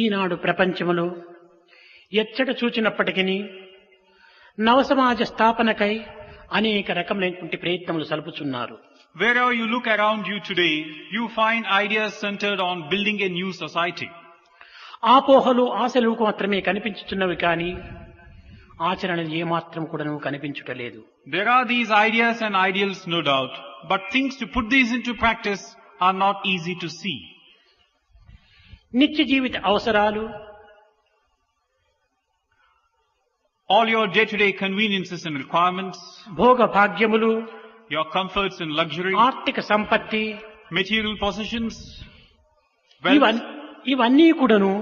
ఈనాడు ప్రపంచములో ఎచ్చట చూచినప్పటికీ నవసమాజ స్థాపనకై అనేక రకమైనటువంటి ప్రయత్నములు సలుపుచున్నారు. Wherever you look around you today, you find ideas centered on building a new society. ఆపోహలు ఆశలు మాత్రమే కనిపించుచున్నవి కానీ ఆచరణలు ఏమాత్రం కూడాను కనిపించుటలేదు. There are these ideas and ideals, no doubt, but things to put these into practice are not easy to see. నిత్య జీవిత అవసరాలు, all your day-to-day conveniences and requirements, Bhoga భాగ్యములు, your comforts and luxury, ఆర్థిక సంపత్తి, material possessions, wealth, ఇవన్నీ కూడాను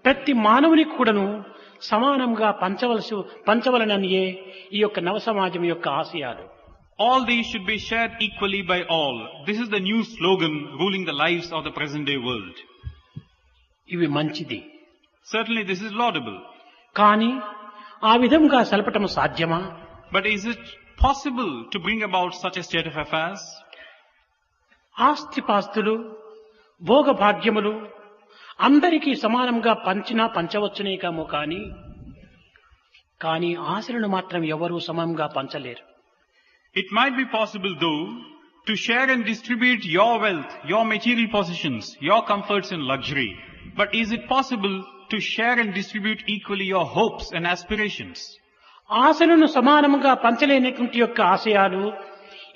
ప్రతి మానవునికి కూడాను సమానంగా పంచవలననియే ఈ యొక్క నవ సమాజం యొక్క ఆశయాలు. all these should be shared equally by all. This is the new slogan ruling the lives of the present day world. ఇవి మంచిది. Certainly this is laudable. కానీ ఆ విధంగా సలపటం సాధ్యమా? But is it possible to bring about such a state of affairs? ఆస్తిపాస్తులు, భోగ భాగ్యములు అందరికీ సమానంగా పంచవచ్చునే కామో కానీ ఆశలను మాత్రం ఎవరూ సమానంగా పంచలేరు. It might be possible though to share and distribute your wealth, your material possessions, your comforts and luxury. But is it possible to share and distribute equally your hopes and aspirations? ఆశలను సమానంగా పంచలేనటువంటి యొక్క ఆశయాలు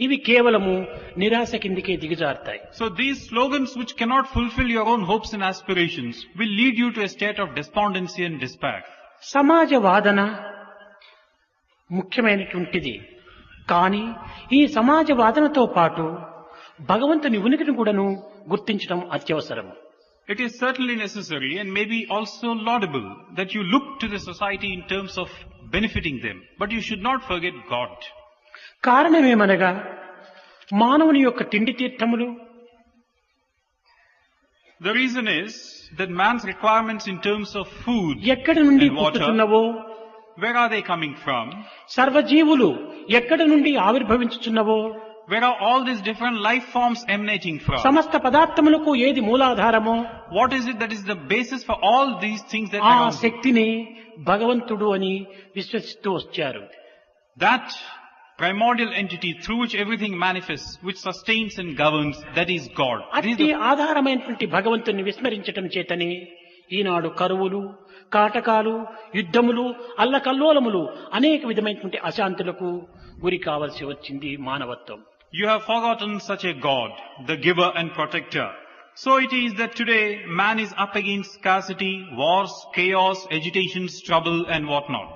ఇవి కేవలము నిరాశ కిందికే దిగజారుతాయి. So these slogans which cannot fulfill your own hopes and aspirations will lead you to a state of despondency and despair. సమాజ వాదన ముఖ్యమైనటువంటిది. కానీ ఈ సమాజ వాదనతో పాటు భగవంతుని ఉనికిని కూడాను గుర్తించడం అత్యవసరం. It is certainly necessary and maybe also laudable that you look to the society in terms of benefiting them, but you should not forget God. కారణమేమనగా మానవుని యొక్క తిండి తీర్థములు, the reason is that man's requirements in terms of food ఎక్కడి నుండి and water, పుట్టుచున్నవో, where are they coming from? సర్వజీవులు ఎక్కడి నుండి ఆవిర్భవించుచున్నవో, Where are all these different life forms emanating from? సమస్త పదార్థములకు ఏది మూలాధారమో, What is it that is the basis for all these things that ఆ are around you? శక్తిని భగవంతుడు అని విశ్వసిస్తూ వచ్చారు. That primordial entity through which everything manifests, which sustains and governs, that is God. This is అట్టి the- ఆధారమైనటువంటి భగవంతుని విస్మరించటం చేతనే ఈనాడు కరువులు, కాటకాలు, యుద్ధములు, అల్లకల్లోలములు అనేక విధమైనటువంటి అశాంతులకు గురి కావలసి వచ్చింది మానవత్వం. You have forgotten such a God, the giver and protector. So it is that today man is up against scarcity, wars, chaos, agitations, trouble and whatnot.